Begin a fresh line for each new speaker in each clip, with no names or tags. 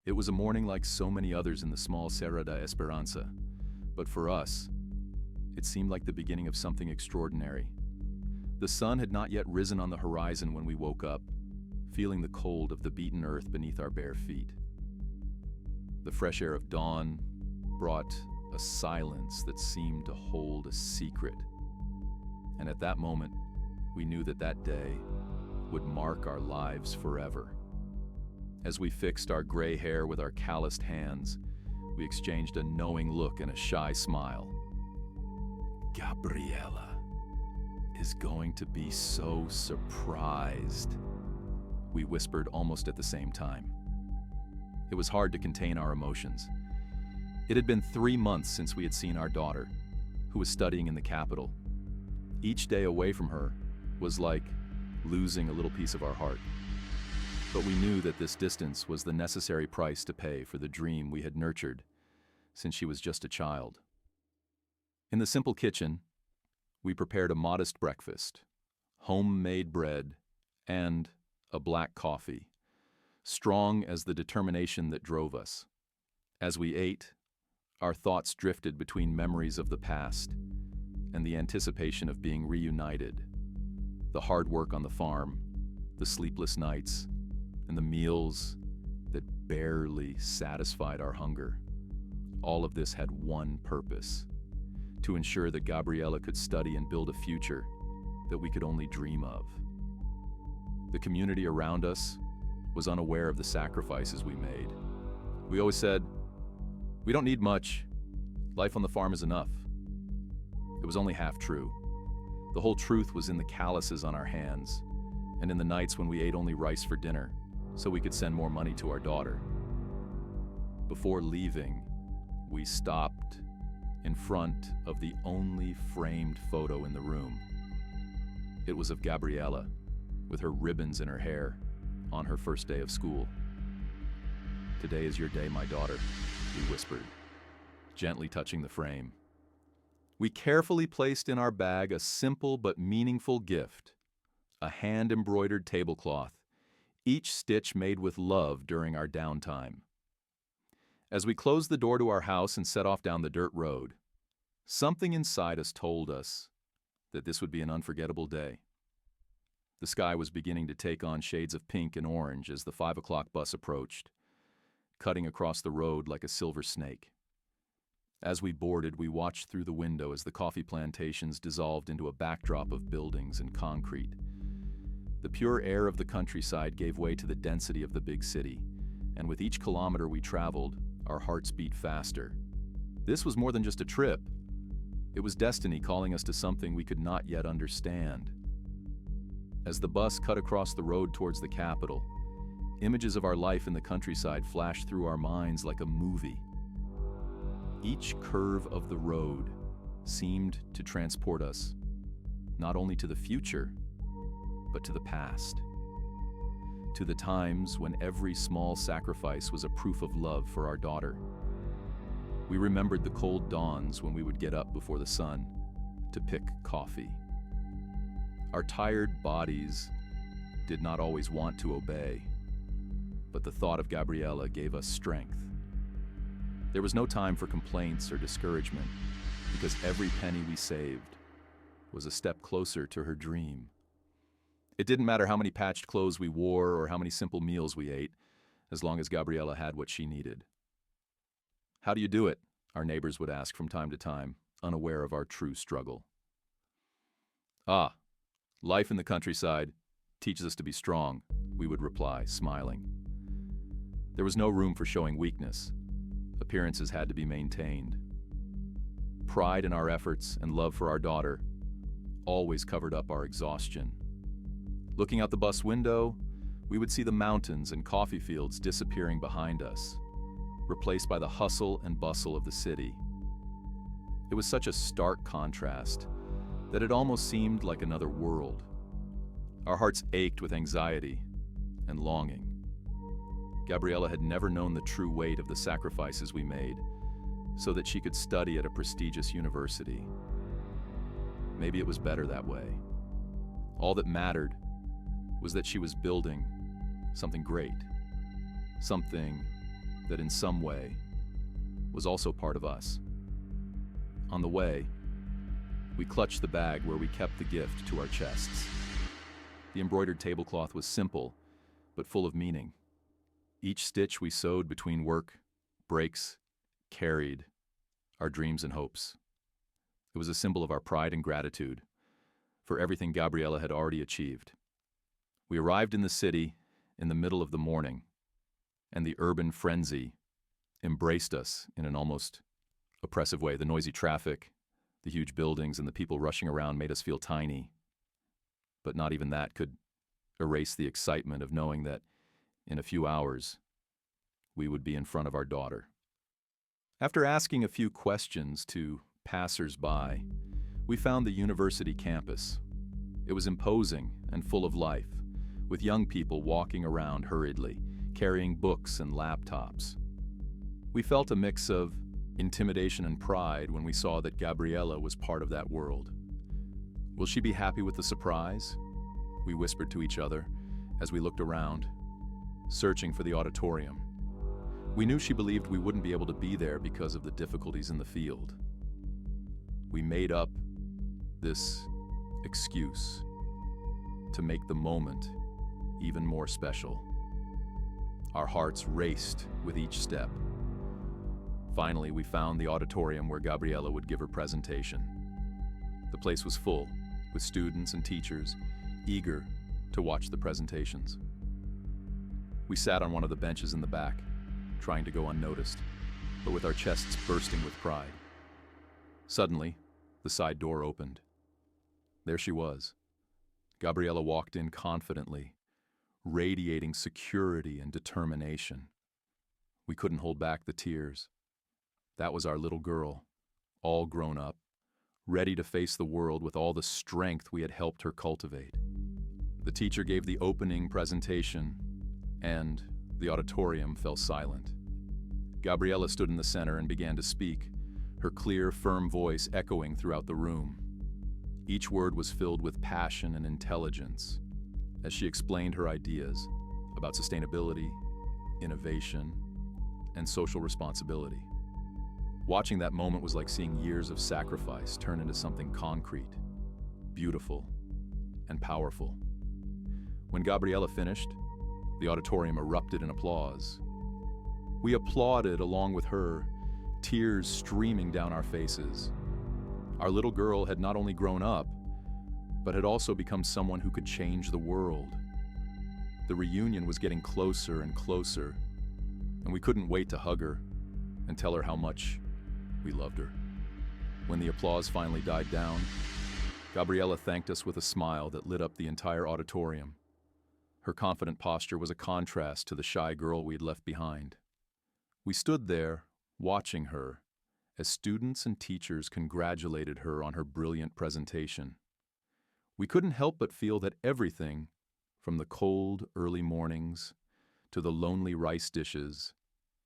It was a morning like so many others in the small Serra da Esperança, but for us, it seemed like the beginning of something extraordinary. The sun had not yet risen on the horizon when we woke up, feeling the cold of the beaten earth beneath our bare feet. The fresh air of dawn brought a silence that seemed to hold a secret. And at that moment, we knew that that day would mark our lives forever. As we fixed our gray hair with our calloused hands, we exchanged a knowing look and a shy smile. Gabriella is going to be so surprised, we whispered almost at the same time. It was hard to contain our emotions. It had been 3 months since we had seen our daughter, who was studying in the capital. Each day away from her was like losing a little piece of our heart. But we knew that this distance was the necessary price to pay for the dream we had nurtured since she was just a child. In the simple kitchen, we prepared a modest breakfast, homemade bread, and a black coffee, strong as the determination that drove us. As we ate, our thoughts drifted between memories of the past and the anticipation of being reunited. The hard work on the farm, the sleepless nights, and the meals that barely satisfied our hunger. All of this had one purpose: to ensure that Gabriella could study and build a future that we could only dream of. The community around us was unaware of the sacrifices we made. We always said, "We don't need much. Life on the farm is enough." It was only half true. The whole truth was in the calluses on our hands and in the nights when we ate only rice for dinner so we could send more money to our daughter. Before leaving, we stopped in front of the only framed photo in the room. It was of Gabriella, with her ribbons in her hair, on her first day of school. "Today is your day, my daughter," we whispered, gently touching the frame. We carefully placed in our bag a simple but meaningful gift, a hand-embroidered tablecloth, each stitch made with love during our downtime. As we closed the door to our house and set off down the dirt road, something inside us told us that this would be an unforgettable day. The sky was beginning to take on shades of pink and orange as the 5 o'clock bus approached, cutting across the road like a silver snake. As we boarded, we watched through the window as the coffee plantations dissolved into a backdrop of buildings and concrete. The pure air of the countryside gave way to the density of the big city, and with each kilometer we traveled, our hearts beat faster. This was more than just a trip. It was destiny calling us to something we could not yet understand. As the bus cut across the road towards the capital, images of our life in the countryside flashed through our minds like a movie. Each curve of the road seemed to transport us, not only to the future, but to the past. To the times when every small sacrifice was a proof of love for our daughter. We remembered the cold dawns when we would get up before the sun to pick coffee. Our tired bodies did not always want to obey, but the thought of Gabriella gave us strength. There was no time for complaints or discouragement, because every penny we saved was a step closer to her dream. It didn't matter how many patched clothes we wore or how many simple meals we ate, as long as Gabriella had what she needed. "How do you do it?" our neighbors would ask from time to time, unaware of our true struggle. "Ah, life in the countryside teaches us to be strong," we would reply, smiling. There was no room for showing weakness. Appearances had to be maintained. Pride in our efforts and love for our daughter always covered up our exhaustion. Looking out the bus window, we would see the mountains and coffee fields disappearing behind us, replaced by the hustle and bustle of the city. It was such a stark contrast that it almost seemed like another world. Our hearts ached with anxiety and longing. Gabriella had never known the true weight of the sacrifices we made so that she could study at a prestigious university. Maybe it was better that way. All that mattered was that she was building something great, something that in some way was also part of us. On the way, we clutched the bag where we kept the gift to our chests. The embroidered tablecloth was simple, but full of meaning. Each stitch we sewed between work, breaks, carried our dreams and hopes. It was a symbol of our pride and gratitude for everything Gabriella had already achieved. We arrived in the city in the middle of the morning, and the urban frenzy embraced us in an almost oppressive way. The noisy traffic, the huge buildings, and the people rushing around made us feel tiny. But not even that could erase the excitement of knowing that in a few hours, we would be in front of our daughter. After asking a few questions to passers-by, we found the university campus. It was imposing and full of life, with young people walking around hurriedly, carrying books and laptops. We felt a mix of intimidation and pride when we saw that Gabriella was part of that world. Will she be happy with the surprise? We whispered to each other as we looked around, searching for the auditorium. We knew she believed we wouldn't be able to be there because of the difficulties in the field. We made up this excuse to make the moment even more special. Our hearts raced with each step. Finally, we found the auditorium where Gabriella would give her presentation. The place was full, with students and teachers eager to watch the presentations. We sat on one of the benches in the back, trying to go unnoticed, but with our chests bursting with pride. Suddenly, the side door opened. There she was. Gabriella walked in confidently, radiating security and determination. We couldn't hold back the tears. That was our little girl, all grown up, ready to face the world with all the strength we had helped her cultivate. The teacher gave the opening presentation, and the auditorium fell silent. Gabriella stood in the center and began to speak, her clear, firm voice echoing throughout the room. Each word was filled with passion and intelligence as she explained her ideas about sustainability, innovation, and social responsibility. Watching that moment was like seeing years of sacrifice turn into something concrete, beautiful, and powerful. When Gabriella finished, the auditorium erupted in applause. We applauded along with her, tears streaming down our faces. Our little girl had not only grown up, but had also become someone who could change the world. The reunion was getting closer and closer, and we couldn't wait to hug her and tell her how much we loved her. When the applause finally died down, Gabriella thanked us with a smile that lit up the entire auditorium. Her confident posture was a contrast to the shy girl we had left behind. We stood there, watching her, as students and teachers congratulated her on her brilliant presentation. We couldn't help but feel that everything, from the cold, early mornings to the lonely rice dishes,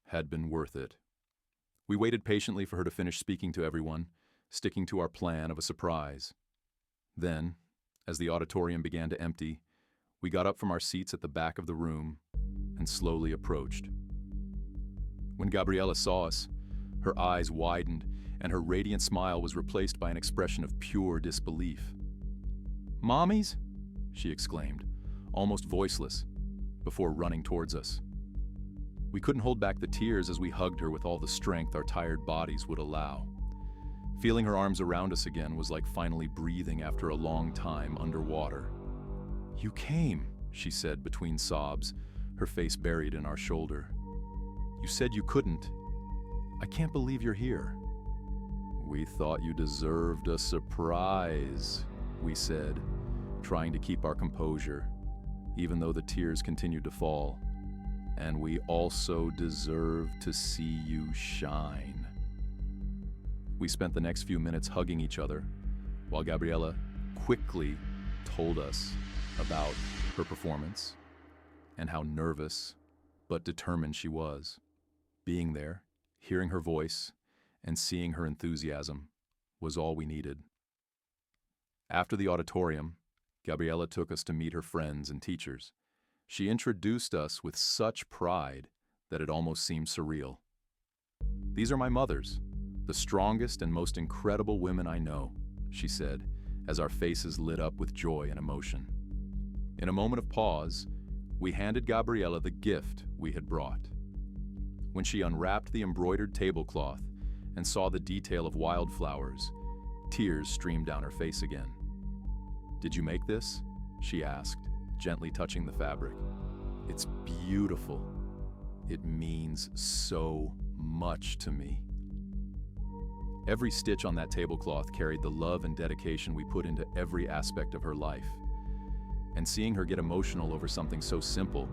had been worth it. We waited patiently for her to finish speaking to everyone, sticking to our plan of a surprise. Then, as the auditorium began to empty, we got up from our seats at the back of the room and slowly approached. When Gabriella saw us, her eyes widened and her radiant smile was replaced by an expression of pure disbelief. "Mommies?" she exclaimed, almost voiceless, before running towards us. We couldn't hold back the tears as we hugged her with all the strength our tired bodies would allow. Feeling her arms around us again was like finally breathing after a long time underwater. "You came," she said between sobs, her face buried in our shoulder. "You said you couldn't. I can't believe you're here." "We thought you deserved a surprise," we said, trying to keep our composure, even though the tears continued to fall. "And we also deserve to see you shine." We spent the next few minutes hugging each other, while Gabriella quickly told us about her performance and how nervous but determined she was. Being there, hearing her voice, and seeing her enthusiasm was all we needed. After the auditorium, Gabriella took us to meet her friends and teachers. She introduced us with such pride that it almost seemed surreal. "These are my mothers, the strongest and most incredible women I know," she said, as our faces lit up with joy and emotion. In a moment of pause, we handed Gabriella the gift we had brought. When she unwrapped the embroidered tablecloth and saw the detail of wildflowers, tears streamed down her face again. "Did you make this?" she asked, gently touching the fabric. "It's beautiful. It means so much to me." Every stitch on that tablecloth carried the love and dedication we put into every aspect of her life. And seeing her get emotional over something so simple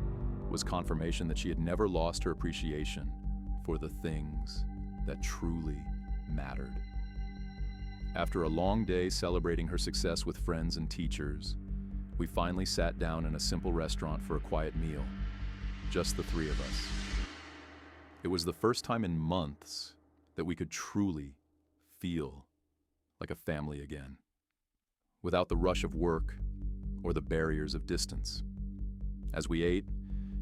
was confirmation that she had never lost her appreciation for the things that truly mattered. After a long day celebrating her success with friends and teachers, we finally sat down in a simple restaurant for a quiet meal, just the three of us. It was the first time in months that we could truly feel like a family again, without the rush of work or the barriers of distance. As we ate,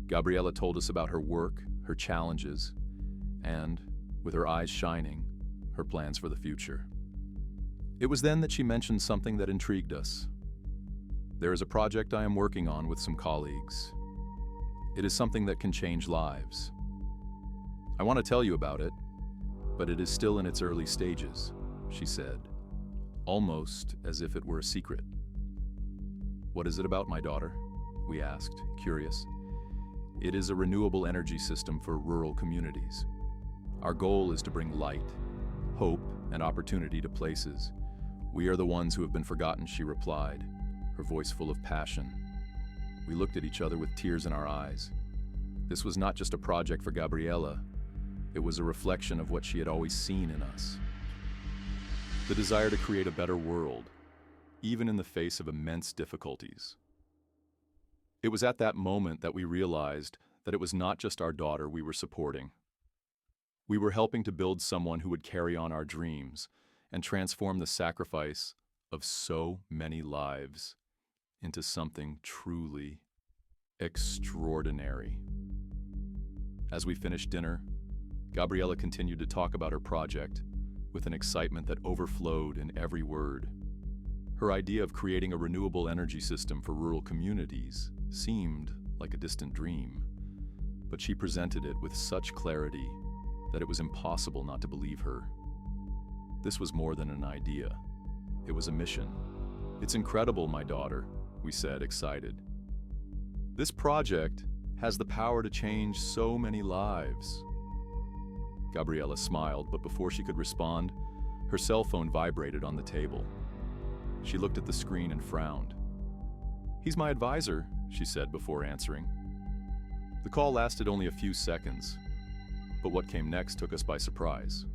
Gabriella told us about her work, her challenges, and, with her eyes shining, her plans for the future. It was then that she mentioned something that intrigued us. "There is a project I am working on with some colleagues. It is something that can change lives. I want to tell you about it, but it is still in its early stages," she said, almost as if it were a secret. "What is it about, my daughter?" we asked, curious. "It is a renewable energy system for rural communities. Our goal is to bring light, hope, and opportunity to places. We are the ones who have been forgotten," she replied, her voice full of passion. We looked at each other with tears in our eyes. This was not just a project for Gabriella. It was a reflection of what she had always seen in us. The desire to create a better world, even in the face of immense difficulties. It was at that moment that we realized that it was not just our daughter we were supporting. We were helping to build someone who would carry on our dreams and transform the sacrifice of so many lives into something truly extraordinary. As we finished dinner, Gabriella continued to talk about her project with an excitement that overflowed in every word. Her idea of creating a renewable energy system for rural communities seemed like a distant dream, but she presented it with such clarity that it was impossible not to believe her. This was more than an idea. It was a mission. "It's incredible, my daughter," we said, excited. "This project has the power to change so many lives." Gabriella smiled, but before she could respond, her cell phone vibrated on the table. She looked at the screen and frowned. "He's my advisor," she said before answering. The call lasted only a few seconds, but what came next took us by surprise.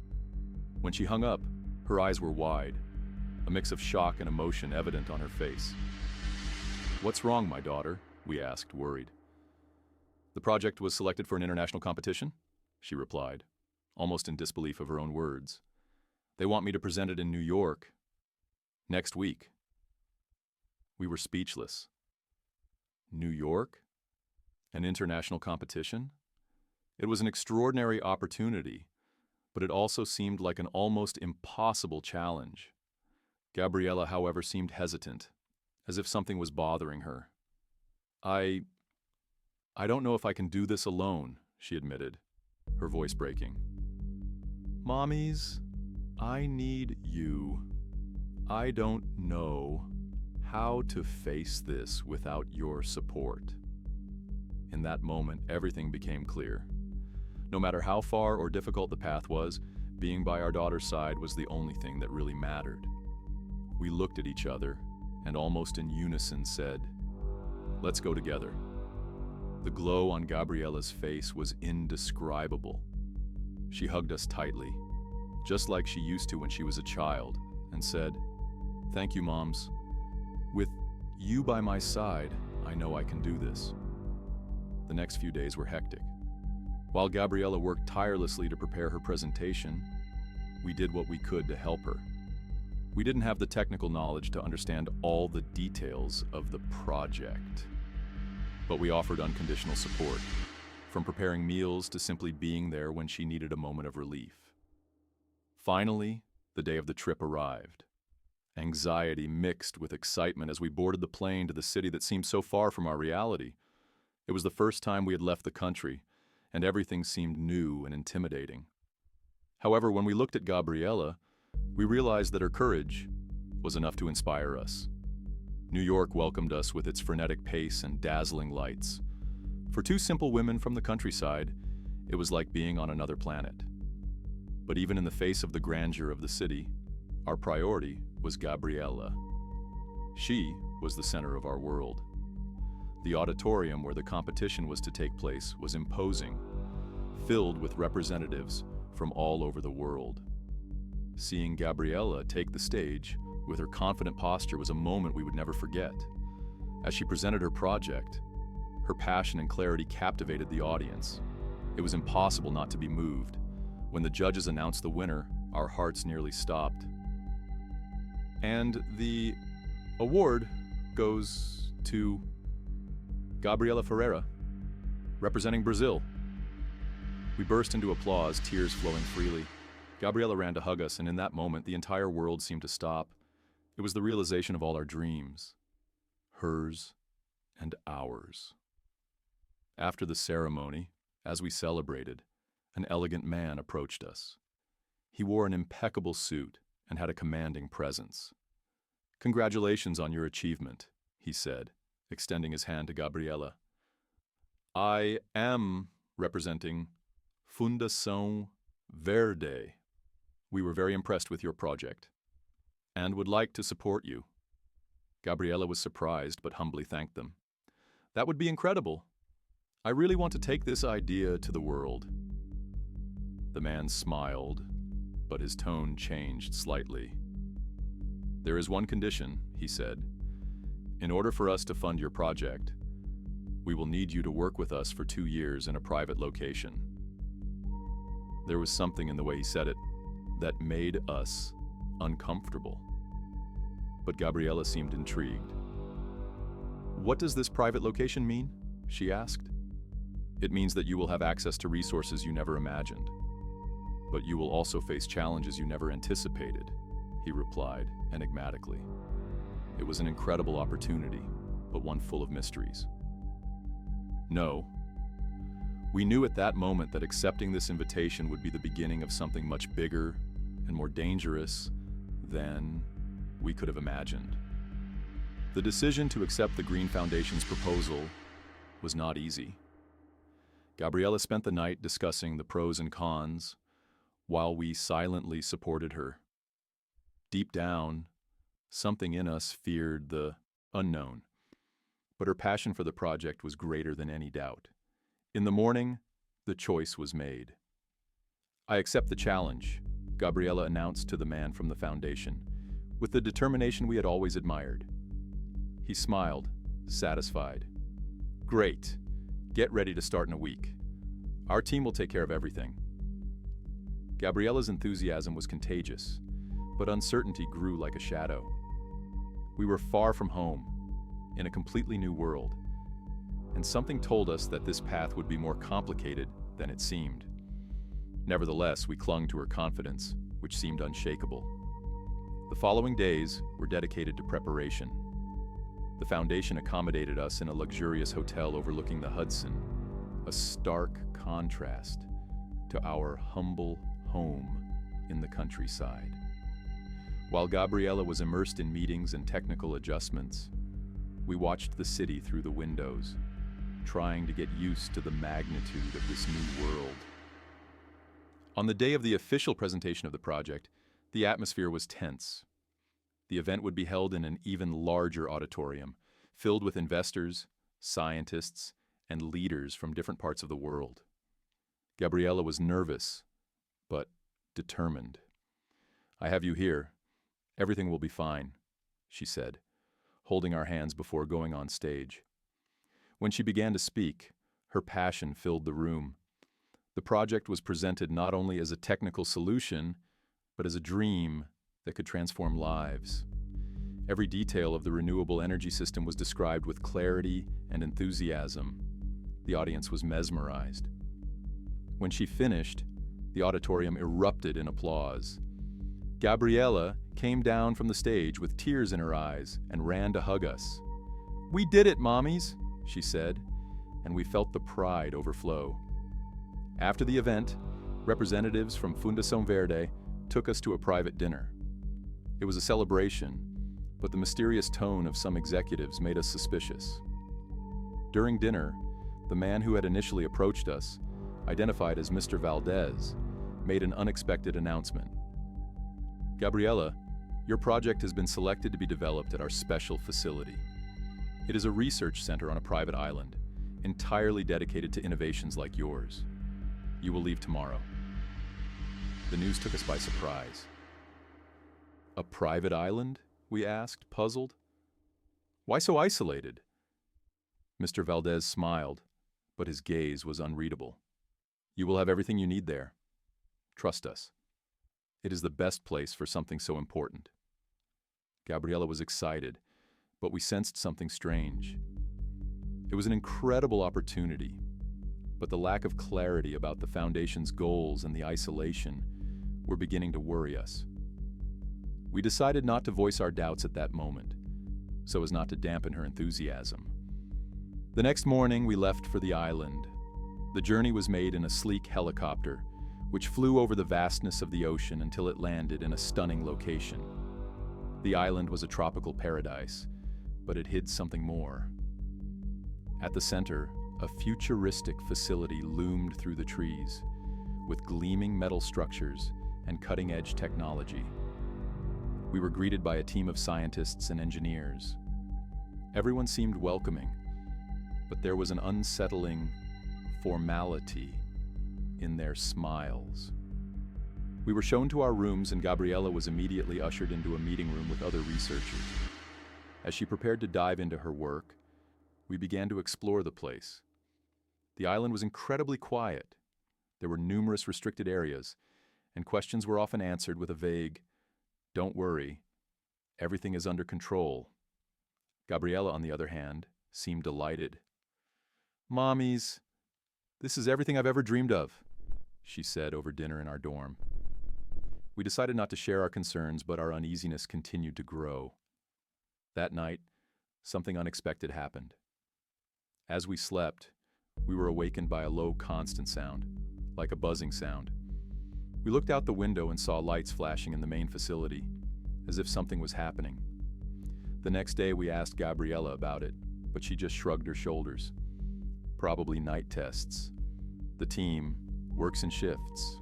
When she hung up, her eyes were wide, a mix of shock and emotion evident on her face. "What's wrong, my daughter?" we asked, worried. "The project was selected for an international competition," she replied, almost in disbelief of her own words. "They want me to present it in New York next week." We were speechless. New York? An international competition? It was an extraordinary opportunity, but it also seemed like an almost impossible challenge. Gabriella, however, seemed hesitant, as if something was bothering her. I don't know if I can do this alone," she admitted, her voice breaking. "Mommies, I need you. I don't know how to face this without your support." In that moment, everything became clear. No matter how far or difficult the path was, being by our daughter's side was the only thing that really mattered. We looked at each other and almost in unison said, "Let's go together." The glow on Gabriella's face was indescribable. She hugged us tightly, just like she used to when she was a child, and said, "Thank you, Moms. With you by my side, I know I can do this." The next few days were hectic. While Gabriella worked tirelessly to prepare her presentation, we did what we could to help her. We didn't have the technical knowledge to understand all the details of the project, but we offered unconditional support, from preparing meals to simply being there when she needed a moment of relief. Finally, the day of the trip arrived. Anxiety mixed with excitement as we boarded the plane to the city that seemed so far from our reality. It was the first time we had left the country, and everything seemed new and intimidating. However, when we looked at Gabriella, we realized that her courage was enough to inspire us. New York welcomed us with its frenetic pace and dazzling lights. For two simple women from the countryside, it was like being on another planet. But even in the face of the grandeur of the city, our priority was Gabriella. She was the center of our world. The auditorium where the competition was to take place was imposing, filled with representatives from all over the world. Seeing Gabriella take the stage with her confident posture was a moment we would never forget. As she presented her project, her passion and clarity captivated the audience. It was impossible not to be moved. When the judges announced the winner, our hearts nearly stopped. And the award goes to Gabriela Ferreira, representing Brazil. We burst into applause, tears flowing freely. Gabriela ran to hug us, and in that moment, the entire world seemed to stop. It was the realization of all our dreams, hers and ours. After the ceremony, as we celebrated, an elegant man approached us. He wore an impeccable suit and had a commanding presence. "Congratulations on your achievement," he said, extending his hand to Gabriela. "I am representing Fundação Verde. We were very impressed with your project and would like to support you." Gabriela was surprised but humbly thanked them. "That would be incredible. I really want to take this idea to the world." The man smiled, but his tone changed slightly. "There is one condition," he said. "In order for us to fund your project, we will need you to work with us for 2 years in a private location." There was something in the way he said it that made us uncomfortable. But Gabriela seemed intrigued. "What does this private location mean?" she asked. "It means that you will have access to resources you never imagined. But you will also face challenges you never anticipated," he replied enigmatically. It was an incredible opportunity, but one full of mysteries. No. We knew at that moment that accepting this invitation would be the beginning of something much bigger and more dangerous than we could have imagined. The decision to accept the Green Foundation's proposal was not easy. Gabriela spent the night discussing the pros and cons, while we silently supported her. Deep down, something in us feared the unknown, but her passion for the project was greater than any doubt. In the morning, the choice was made. "I accept the challenge," Gabriela announced to the man from the foundation, with the determination we had always admired. He smiled, satisfied. "Great. Get ready to start in a week. Our team will take care of everything." Gabriela's enthusiasm was contagious, but uncertainty grew like a shadow. We were far from home, in a completely new world, and something told us that this path would be more complicated than it seemed. Nevertheless, we clung to her confidence, which seemed unshakable. The following days were dedicated to preparation. The foundation accommodated us in a luxurious hotel overlooking the Hudson, a stark contrast to our humble home in the countryside. While Gabriela was immersed in meetings and technical adjustments, we watched the city through the windows, trying to get used to the magnitude of this new world. On the day of the official presentation of the project, the atmosphere was tense. The event would be held in an even larger auditorium, filled with investors, scientists, and leaders from different parts of the world. Gabriela was nervous, but determined. "I have you here. Everything will be fine," she said, holding our hands before going on stage. When she began to speak, her passion filled the room. The project was presented not only as a technical solution, but as a dream that could transform lives. Every detail of the renewable energy system was described with clarity and enthusiasm. The audience was mesmerized. When she finished, the auditorium erupted in applause. Gabriella came down from the stage with tears in her eyes and ran to hug us. "We did it, mommies," she said, and we felt the pride overflow. After the event, representatives from Fundação Verde took us to a private dinner. It was a celebration, but the mysterious tone of some executives made us suspicious. During dinner, the man who had initially approached us, identified as Mr. Valdez, made an unexpected announcement. "Gabriella, your project has been selected to be developed at our special facility. It is a research center on a private island, entirely dedicated to innovations like yours. You will leave tomorrow." The news took us by surprise. "A private island?" we asked, puzzled. "Why so isolated?" Mr. Valdez smiled, but his gaze was unreadable. "You will have everything you need there. Trust us. It is the best place for something so important." Gabriella was excited, but we sensed something strange. It was an incredible opportunity, but the lack of clarity about the Foundation's goals and the isolation were beginning to worry us. We decided not to voice our doubts at that moment, so as not to dampen her enthusiasm. The next morning, we left for the island. The journey was made in a sleek helicopter, which flew over the vastness of the ocean until it landed in a stunning location. The island was a tropical paradise, but it hid something more. At the center, a futuristic facility loomed through the trees, with gleaming metal structures and cutting-edge technology. We were greeted by a team of scientists and engineers. Everyone seemed welcoming, but there was an unsettling formality in their smiles. We were shown to our rooms, and Gabriella was immediately ushered into a meeting room with other researchers. As she prepared to dive into her work, we began to explore the place. The island was incredibly quiet. There were numerous restricted areas, and questions were often answered with a vague, "Don't worry, everything is under control." Gabriella, on the other hand, seemed delighted. "Mommies, this is everything I've ever dreamed of," she said over dinner in our dorm. We decided not to share our concerns, but our uneasiness continued to grow. That night, something unexpected happened. As we slept, we were awakened by a low, constant sound, like a buzzing sound. We looked out the window and saw lights flashing in the main facility, as if something was happening. The next day, we asked Gabriella about it, but she just shrugged her shoulders. "Probably night tests. The team works in shifts."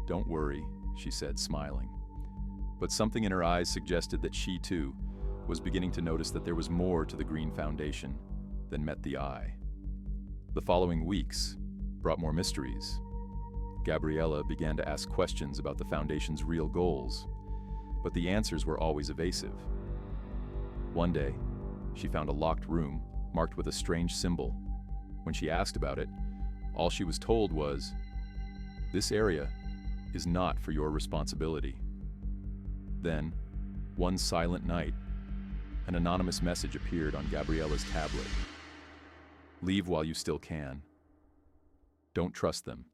"Don't worry," she said, smiling. But something in her eyes suggested that she, too, was beginning to notice that there was more to the Green Foundation than met the eye. The following weeks brought more mysteries. Gabriella began to ask questions about the Foundation's real goals, but the answers were always evasive. One day, she found a locked room marked with a strange symbol. When she asked about it, all she was told was, "This area is not for your responsibility." Then, one silent night, an anonymous message appeared on Gabriella's tablet. "Leave while you still can. Don't trust them."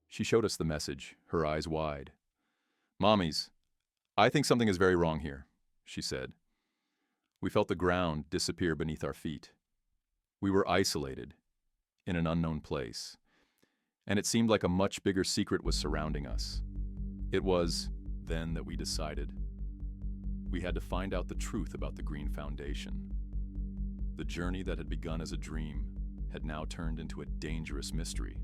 She showed us the message, her eyes wide. "Mommies, I think something is very wrong here," she said. We felt the ground disappear beneath our feet. We were isolated, in an unknown place, and it seemed like a much bigger secret was surrounding us. It was then that we decided we had to find out the truth about the Green Foundation. The journey that had begun as a dream had now turned into a dangerous mystery.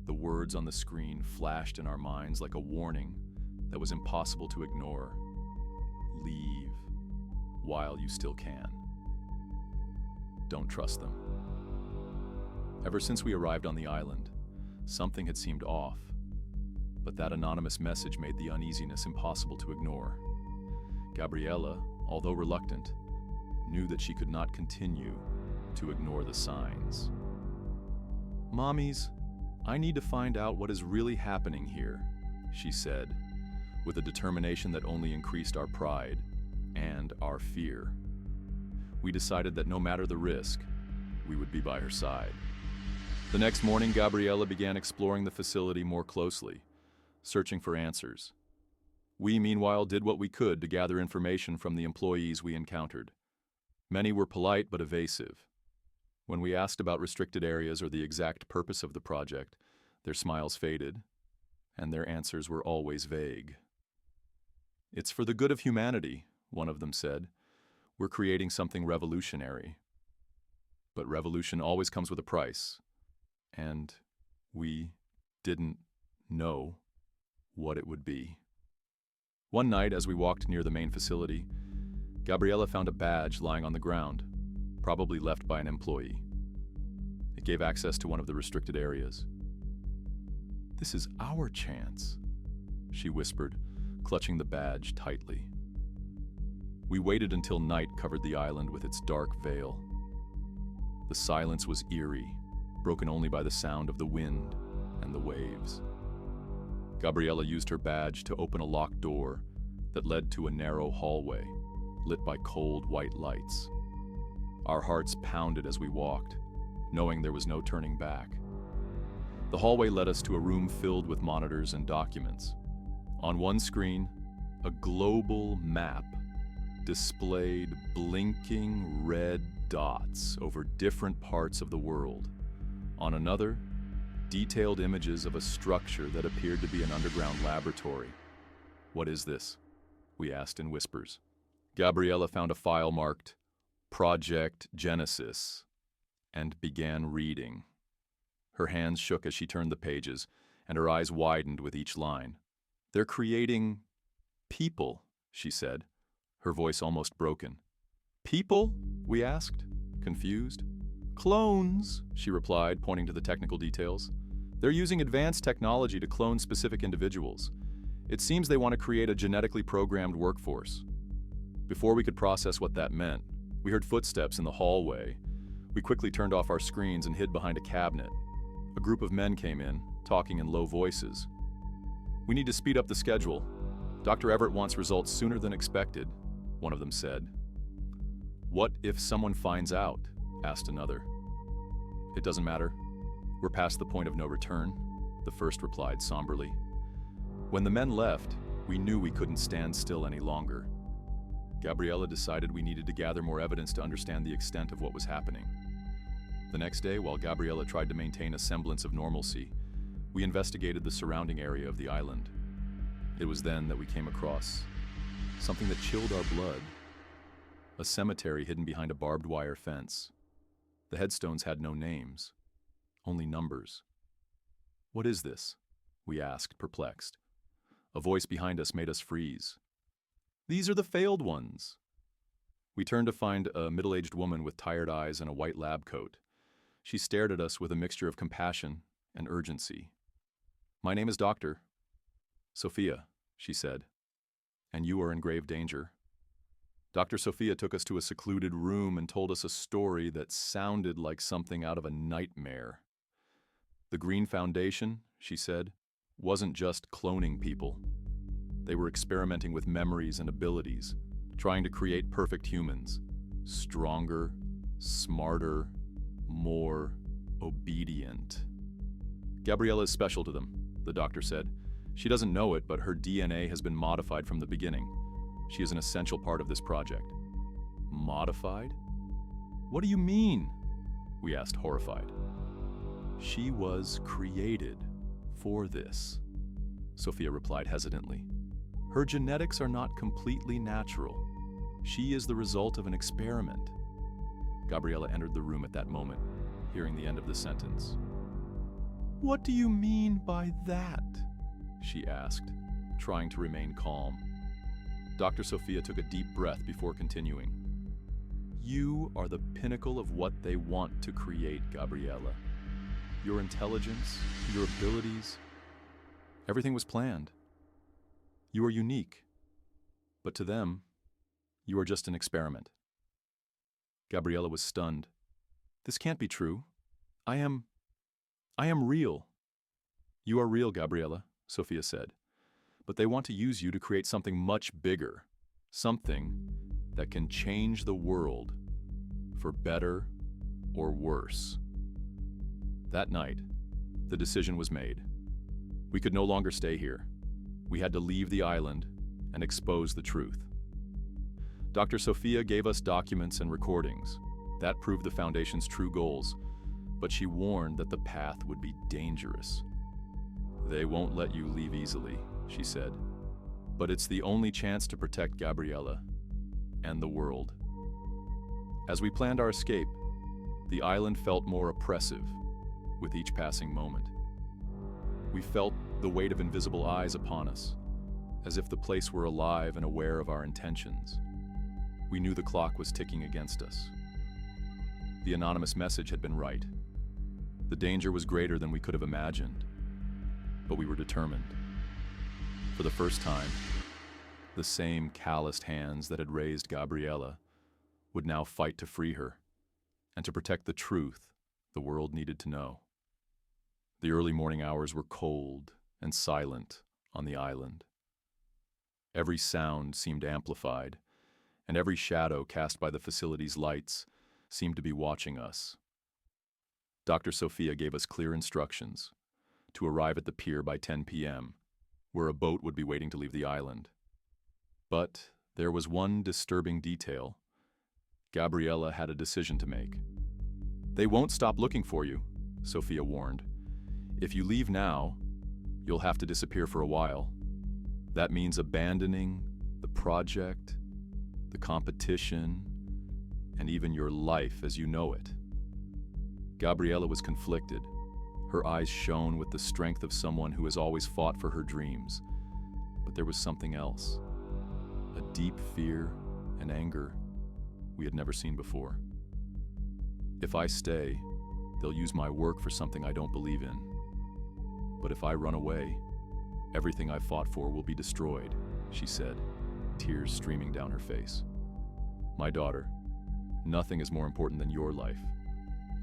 The words on the screen flashed in our minds like a warning that was impossible to ignore. "Leave while you still can. Don't trust them." Ever since we arrived on the island, something had seemed off, but that anonymous message made the uneasiness impossible to ignore. Gabriella, although reluctant, knew that she could not continue to ignore the signs. "Mommies, I need to find out what is really happening here," she said, with a determination that only increased our pride and our fear. We decided that no matter the risk, we would be by her side. The next morning, Gabriella began exploring the facility more closely, searching for answers. We, meanwhile, did what we could to gather information from the employees we encountered. Many were polite but evasive. When we asked about restricted areas or the exact purpose of the project, their smiles faded, and their answers were always vague. "It's for the good of humanity," one of them said. "We're creating something revolutionary." But revolution always comes with a price, and we didn't know what it would be. One night, as we walked near the main facility, Gabriella found a badge lying on the ground, probably left by an employee. It gave access to one of the restricted areas. "This is our chance," she whispered, clutching the badge tightly. We waited until night covered the island with its dark veil. The silence was eerie, broken only by the sound of the wind and the waves. Gabriella used her badge to open a locked door that led to a narrow hallway, lit by cold white lights. Our hearts pounded as we walked, knowing there was no turning back. The hallway led us to a room filled with monitors and documents. On one screen, a global map displayed blinking red dots over different parts of the world. On another, detailed images of a structure that appeared to be an underground laboratory. "What is this?" we asked in whispers. Gabriella found a file marked Project Genesis and began reading. Her hands shook as she turned the pages, and her eyes widened with each line. "They're creating people," she said, her voice almost broken. "People?" we asked, confused. "Clones," she replied, pointing to the technical details. "They're using advanced technology to clone specific individuals. It seems they want to create a genetically programmed workforce." Before we could process what that meant, we heard footsteps in the hallway. We quickly turned off our screens and hid behind a cabinet. A group of men came in, talking in low voices. "We need to speed up the schedule. Dr. Everett wants results sooner than expected," one of them said. "What if someone finds out?" asked another. "It doesn't matter. We're past the point of no return," the first replied somberly. When the men left, we knew we couldn't stand still any longer. Gabriella decided we needed to gather more evidence to understand the extent of what was happening. The next day, while Gabriella tried to maintain a semblance of normalcy, we investigated the surrounding area of the island. It was then that we came across something that chilled our blood. A cemetery hidden behind a barbed wire fence. The headstones had no names, only numbers. "What is this?" we asked, perplexed. A voice behind us made us freeze. "These are the failed ones." We turned to find a middle-aged woman with tired eyes and a white lab coat. She stared at us with a mixture of compassion and urgency. "My name is Dr. Sophia," she said, "and you are in grave danger." Dr. Sophia took us to a secluded room and told us a story that sounded like something out of a nightmare. The Green Foundation, she said, wasn't just cloning people. They were experimenting with memories and abilities, trying to create perfect humans. Stronger, smarter, more obedient. "Gabriella is special to them," the doctor said. "She doesn't know it, but her DNA has been modified from the beginning. She is an essential part of this project." "Modified? What do you mean?" we asked, horrified. "She was created for this," Sophia replied hesitantly. "Her genetics are not completely natural. She is the result of an experiment." Gabriella entered the room at that moment, hearing the end of the sentence. "What do you mean by that?" she asked, trying to remain calm. Dr. Sophia took a deep breath before continuing. "You are the pinnacle of what they want to create, Gabriella. Your intelligence, your abilities, everything was planned. You are unique, but to them, you are just an experiment." Gabriella was stunned. "This can't be true. I am real." "You are real, Gabriella," Sophia said. "But they want to use you to create something much bigger, something that can change the world for better or worse. That night, the decision was made. We could no longer stay here. We had to leave the island and expose the truth. Dr. Sophia gave us documents and recordings. That proved the Foundation's true goals, but she warned that the path would be dangerous. "They won't let you leave easily," she said. "But it's the only chance to protect Gabriella and the world." As we planned our escape, the island felt more oppressive with each passing moment. We felt the weight of invisible eyes upon us, as if the place were alive and aware of our intentions. We knew the clock was ticking against us. The anonymous message had been right. The danger was greater than we could have imagined, but we were determined. For the first time, the same calloused hands that had raised Gabriella would now fight to free her and to protect the truth the world needed to know. The early morning hours were cold and silent on the island. Every sound seemed amplified, and every shadow cast by the facility's lights seemed to be watching us. Dr. Sophia gave us clear instructions to arrive at the pier by 10 p.m., where a boat would be waiting to leave the island. But there was one disturbing detail. Gabriella had a decision to make. "They won't stop looking for you," Sophia warned. "If you leave now, you'll have to disappear for a while. That means abandoning the project, the competition, and even your life as you know it." Gabriella was conflicted. Her eyes shone with the strength of someone who has always fought for her dreams. But there was something else. A deep fear and anger we had never seen before. "If I stay, they'll use my work for something I don't believe in. But if I run away, everything I fought for will be destroyed," she said, tears streaming down her face. "My daughter, nothing is more important than your life.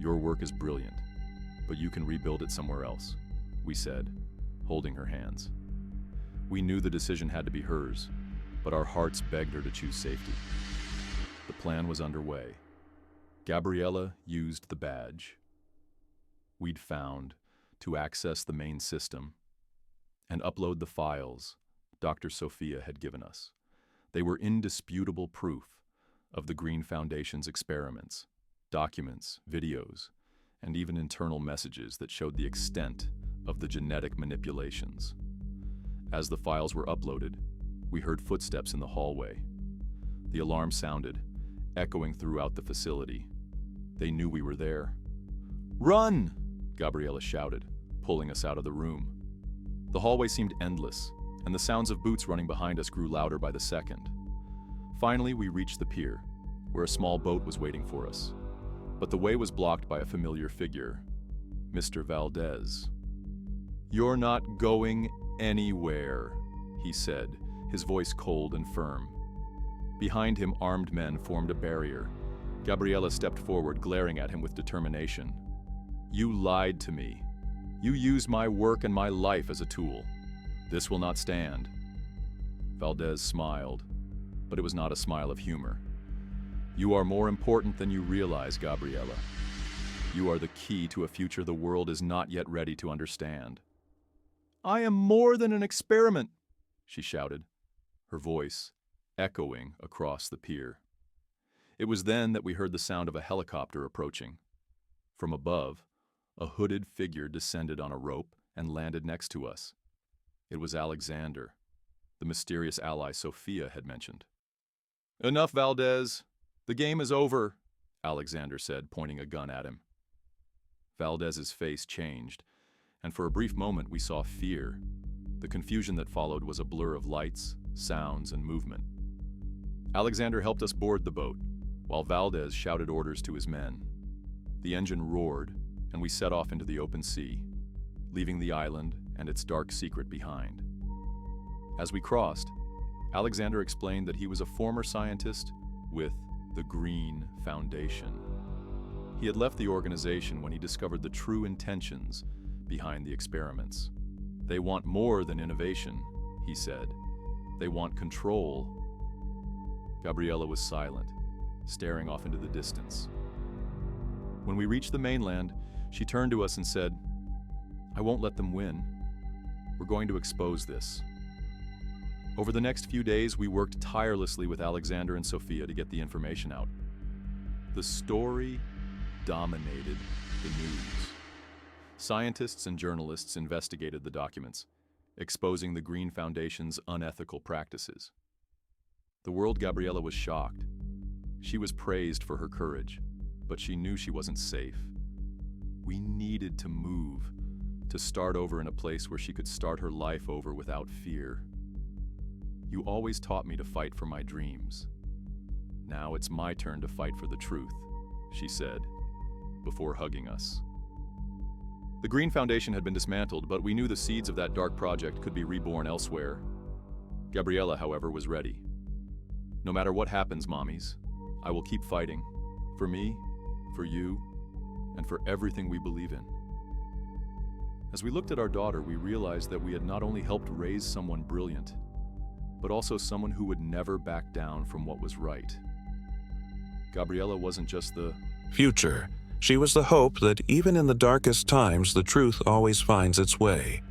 Your work is brilliant, but you can rebuild it somewhere else," we said, holding her hands. We knew the decision had to be hers, but our hearts begged her to choose safety. The plan was underway. Gabriella used the badge we'd found to access the main system and upload the files Dr. Sophia had given us. They were indisputable proof of the Green Foundation's experiments, documents, videos, and even internal messages that showed the extent of the genetic manipulations. As the files were uploaded, we heard footsteps in the hallway. The alarm sounded, echoing throughout the facility. They knew we were there. "Run!" Gabriella shouted, pulling us out of the room. The hallway seemed endless, and the sounds of boots running behind us grew louder by the second. Finally, we reached the pier, where a small boat was waiting for us. But the way was blocked by a familiar figure, Mr. Valdez. "You're not going anywhere," he said, his voice cold and firm. Behind him, armed men formed a barrier. Gabriella stepped forward, glaring at him with determination. "You lied to me. You used my work and my life as a tool. This will not stand." Valdez smiled, but it was not a smile of humor. "You are more important than you realize, Gabriella. You are the key to a future the world is not yet ready to understand." "I am more than an experiment," she shouted, her voice echoing across the pier. It was then that we heard the sound of a helicopter approaching. From above, a hooded figure descended on a rope and landed next to us. It was Alexander, the mysterious ally Sophia had mentioned. "Enough, Valdez. The game is over," Alexander said, pointing a gun at him. Valdez's face changed, and for a brief moment we saw fear. The confusion that followed was a blur of lights, sounds, and movement. Alexander helped us board the boat, while Valdez shouted orders to his men. The engine roared, and we set off into the open sea, leaving the island and its dark secret behind. As we crossed, Alexander explained that he was a former scientist with the Green Foundation. He had left the organization when he discovered the true intentions behind the experiments. "They want more than innovation," he said. "They want control." Gabriella was silent, staring off into the distance. When we reached the mainland, she turned to us and said, "I won't let them win. We're going to expose this." Over the next few days, we worked tirelessly with Alexander and Sophia to get the information out. The story dominated the news. Scientists and journalists investigated the documents, exposing the Green Foundation's unethical practices. The world Gabriella was shocked. She was praised for her courage, but she knew she wasn't safe. We needed to move, to start over in a place where she could start her life over without fear. "You always taught me to fight for my dreams. Now it's my turn to fight for the truth," she said, before hugging us. The Green Foundation had been dismantled, but we knew the seeds of that dark project could be reborn elsewhere. Gabriella, however, was ready. "No matter what happens, mommies, I will keep fighting. For me, for you, and for everything we believe in." As we looked at our daughter, we realized that we had not only helped raise someone brilliant, but also someone who would never back down from what was right. Gabriella wasn't just the
future. She was the hope that even in the darkest times, the truth always finds its way.